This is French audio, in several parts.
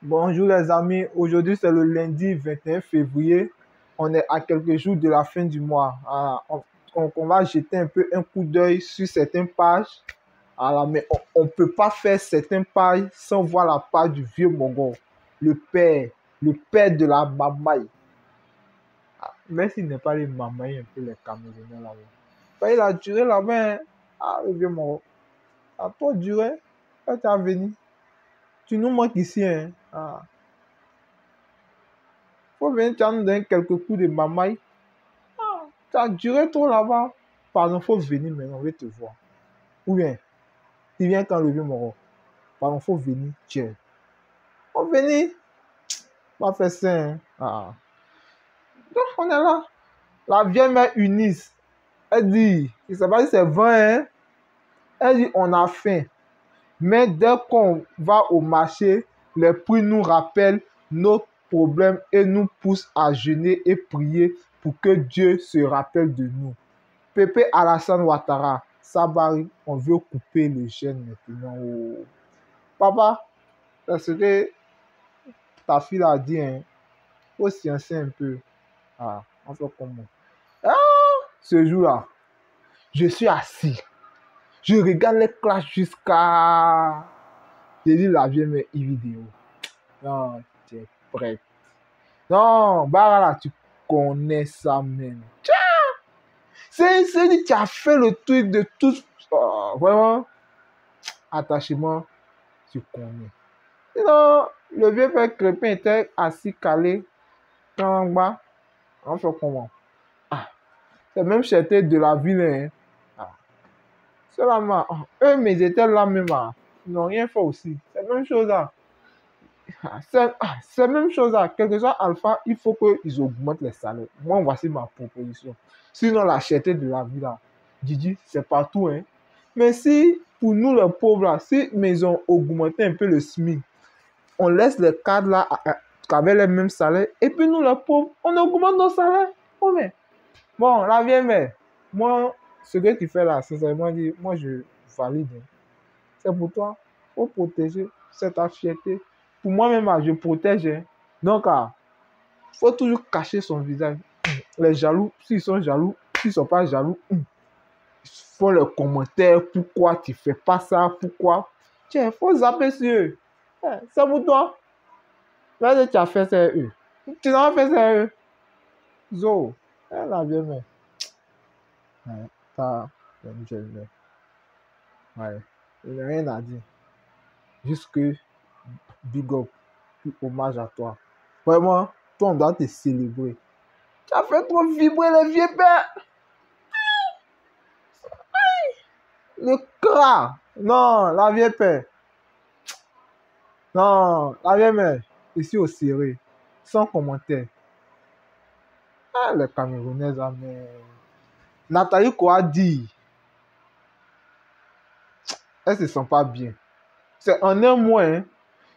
Bonjour les amis, aujourd'hui c'est le lundi 21 février. On est à quelques jours de la fin du mois. On va jeter un peu un coup d'œil sur certaines pages. Mais on ne peut pas faire certaines pages sans voir la page du vieux Mongol, le père, le père de la mamaï. Même s'il n'est pas les mamaï, un peu les Camerounais là-bas. Il a duré là-bas, hein. Le vieux Mongol. À toi durer, quand tu es venu. Tu nous manques ici, hein. Faut venir tu vas nous donner quelques coups de mamaï. Ça a duré trop là-bas. Pardon, faut venir maintenant, on veut te voir. Ou bien, tu viens quand le vieux mort. Pardon, faut venir, tiens. Faut venir. Pas faire ça, hein. Donc, on est là. La vieille mère Eunice, elle dit, je ne sais pas si c'est vrai, hein. Elle dit, on a faim. Mais dès qu'on va au marché, les prix nous rappellent nos problèmes et nous poussent à jeûner et prier pour que Dieu se rappelle de nous. Pépé Alassane Ouattara, Sabari, on veut couper les chaînes maintenant. Oh. Papa, c'est ce que ta fille a dit, hein. Faut sciencer un peu. On fait comment? Ce jour-là, je suis assis. Je regarde les classes jusqu'à... J'ai dit la vieille mais vidéo. Non, tu es prête. Non, bah là, tu connais ça même. C'est dit, tu as fait le truc de tout. Vraiment, attachement, tu connais. Sinon, le vieux père Crépin était assis calé, en bas. On fait comment? C'est même cherté de la ville. Hein. C'est là, eux, mais ils étaient là même. Ils n'ont rien fait aussi. C'est la même chose là. C'est la même chose là. Quel que soit Alpha, il faut qu'ils augmentent les salaires. Moi, voici ma proposition. Sinon, la cherté de la vie là, Didi, c'est partout. Hein. Mais si, pour nous les pauvres là, si ils ont augmenté un peu le SMIC, on laisse les cadres là avec les mêmes salaires. Et puis nous, les pauvres, on augmente nos salaires. Oh, mais. Bon, la vieille mère, moi, ce que tu fais là, sincèrement, moi, je valide. C'est pour toi. Il faut protéger. C'est ta fierté. Pour moi-même, je protège. Hein. Donc, il faut toujours cacher son visage. Les jaloux, s'ils sont jaloux, s'ils ne sont pas jaloux, ils font les commentaires. Pourquoi tu ne fais pas ça? Pourquoi? Tiens, il faut zapper sur eux. C'est pour toi. Là, tu as fait ça eux. Tu n'as pas fait ça eux. Zo, elle a bien mais. Ça, ouais. Il n'y a rien à dire. Juste que big up, puis hommage à toi. Vraiment, toi, on doit te célébrer. Tu as fait trop vibrer les vieux pères. Le cra. Non, la vieille père. Non, la vieille mère. Ici au Séré. Sans commentaire. Les Camerounais, mais... Nathalie quoi dit? Elles se sent pas bien. C'est en un mois hein,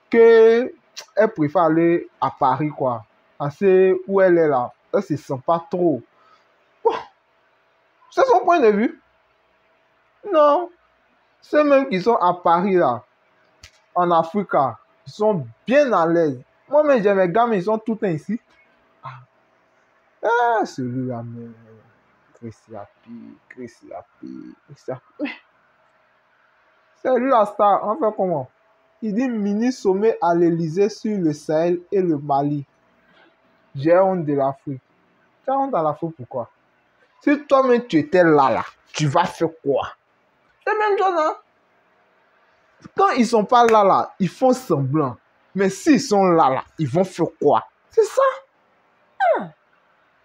que elle préfère aller à Paris, quoi. Parce où elle est là. Elle se sent pas trop. Bon, c'est son point de vue. Non. Ceux même qui sont à Paris, là, en Afrique, là, ils sont bien à l'aise. Moi-même, j'ai mes gamins, ils sont tout le temps ici. Celui-là, mais... Christiapi. C'est lui la star. On fait comment? Il dit mini sommet à l'Élysée sur le Sahel et le Mali. J'ai honte de l'Afrique. Tu as honte à l'Afrique pourquoi? Si toi-même tu étais là, tu vas faire quoi? C'est la même chose, hein? Quand ils sont pas là, ils font semblant. Mais s'ils sont là, ils vont faire quoi? C'est ça.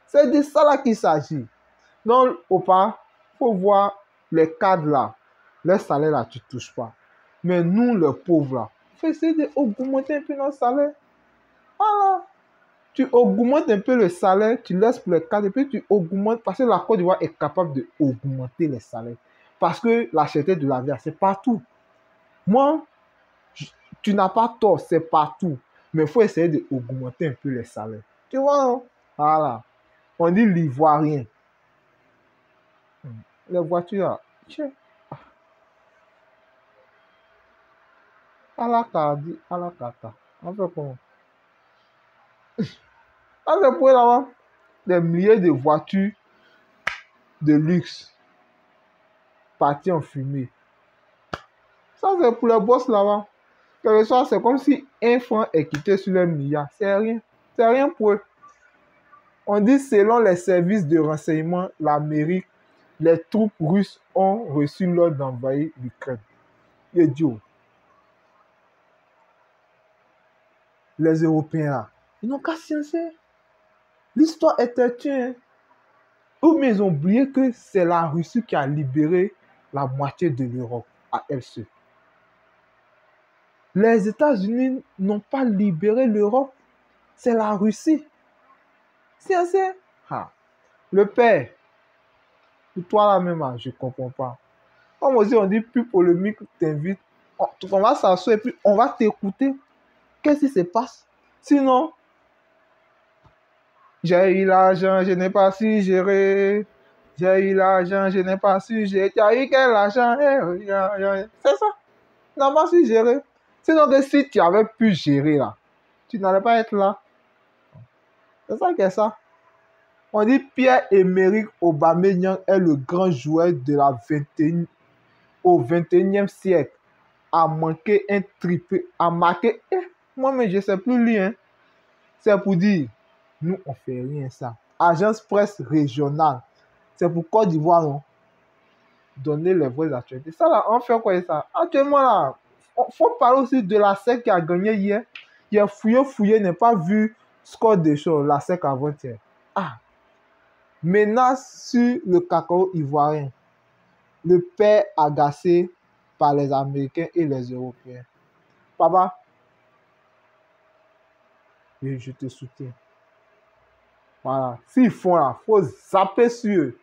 C'est de ça là qu'il s'agit. Donc, Opa, il faut voir les cadres là. Les salaires là, tu ne touches pas. Mais nous, les pauvres là, il faut essayer d'augmenter un peu notre salaire. Voilà. Tu augmentes un peu le salaire, tu laisses pour les cadres, et puis tu augmentes, parce que la Côte d'Ivoire est capable d'augmenter les salaires. Parce que la cherté de la vie, c'est partout. Moi, tu n'as pas tort, c'est partout. Mais il faut essayer d'augmenter un peu les salaires. Tu vois, non? Voilà. On dit l'ivoirien. Les voitures, là, tiens, à la carte, à la carte. On fait comment? On fait pour là-bas des milliers de voitures de luxe parties en fumée. Ça, c'est pour les boss là-bas. Quelque soit, c'est comme si un franc est quitté sur les milliards. C'est rien. C'est rien pour eux. On dit, selon les services de renseignement, l'Amérique, les troupes russes ont reçu l'ordre d'envahir l'Ukraine. Idiot. Les Européens, là, ils n'ont qu'à sciencer. L'histoire est têtue. Hein. Ou mais ils ont oublié que c'est la Russie qui a libéré la moitié de l'Europe à elle seule. Les États-Unis n'ont pas libéré l'Europe. C'est la Russie. Sciencer. Ah. Le père, pour toi là même, je ne comprends pas. Comme aussi on dit, plus polémique, t'invite. On va s'asseoir et puis on va t'écouter. Qu'est-ce qui se passe? Sinon, j'ai eu l'argent, je n'ai pas su gérer. J'ai eu l'argent, je n'ai pas su gérer. Tu as eu quel argent? C'est ça. Tu n'as pas su gérer. Sinon, que si tu avais pu gérer là, tu n'allais pas être là. C'est ça qu'est ça. On dit Pierre-Emerick Aubameyang est le grand joueur de la 21 au 21e siècle. A manqué un triplé. A marqué. Moi, mais je ne sais plus lire. Hein. C'est pour dire, nous, on ne fait rien ça. Agence presse régionale. C'est pour Côte d'Ivoire, non? Donner les vraies actualités. Ça, là, on fait quoi ça? Actuellement, là, il faut parler aussi de la SEC qui a gagné hier. Il a fouillé, n'a pas vu score des choses. La SEC avant-hier. Ah! Menace sur le cacao ivoirien. Le père agacé par les Américains et les Européens. Papa, je te soutiens. Voilà. S'ils font là, il faut zapper sur eux.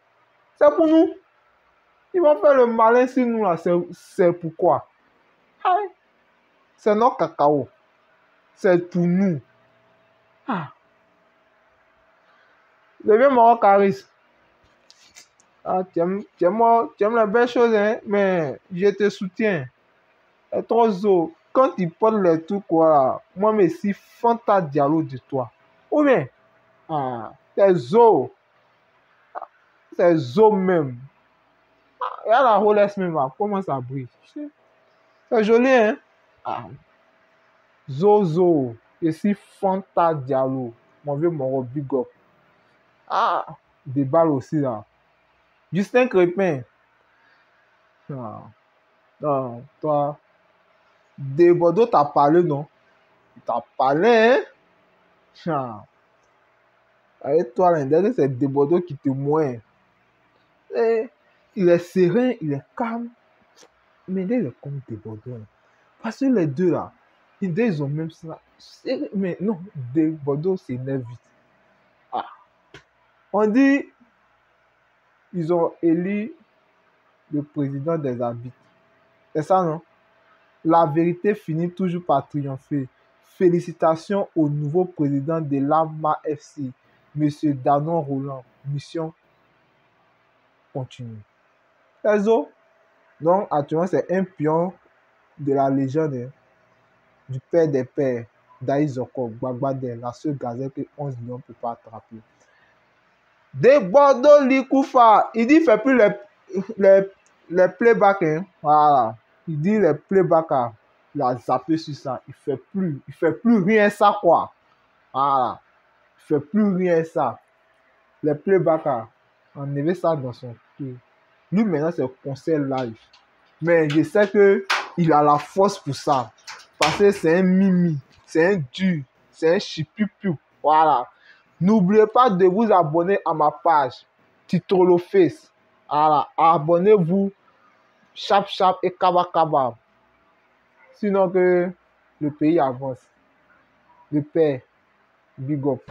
C'est pour nous. Ils vont faire le malin sur nous là. C'est pourquoi. Ah, c'est notre cacao. C'est pour nous. Ah. Le vieux Maroc Caris. Ah, tu aimes les belles choses, hein? Mais je te soutiens. C'est trop zo. Quand ils portent les trucs, quoi, moi, mais si Fanta Diallo de toi. Ou bien, c'est zo. C'est zo même. Il y a la Rolex même, comment ça brille. C'est joli, hein? Ah. Zozo. Je suis Fanta Diallo. Mon vieux Moro Big Up. Ah, des balles aussi, là. Justin Crépin. Ah. Non, toi. De Bordeaux t'a parlé, non? Il t'a parlé, hein? Avec toi, l'intérêt, c'est De Bordeaux qui te moine. Il est serein, il est calme. Mais il est comme De Bordeaux. Parce que les deux, là, ils ont même ça. Mais non, De Bordeaux s'énerve vite. Ah. On dit, ils ont élu le président des arbitres. C'est ça, non? La vérité finit toujours par triompher. Félicitations au nouveau président de l'AMA FC, M. Danon Roland. Mission continue. Réseau. Donc, actuellement, c'est un pion de la légende hein, du père des pères, Daïzoko, Gbagbadé, la seule gazette que 11 millions ne peut pas attraper. De Bordeaux Likoufa, il dit qu'il ne fait plus les playbacks. Hein. Voilà. Il dit les playbacks. Il a zappé sur ça. Il fait plus rien ça quoi. Voilà. Il fait plus rien ça. Les playbacks. On avait ça dans son truc. Lui maintenant c'est concert live. Mais je sais que il a la force pour ça. Parce que c'est un mimi. C'est un dur. C'est un chipipiou. Voilà. N'oubliez pas de vous abonner à ma page Titolo Face. Voilà. Abonnez-vous. Chap chap et kaba kaba. Sinon que le pays avance. Le père, big up.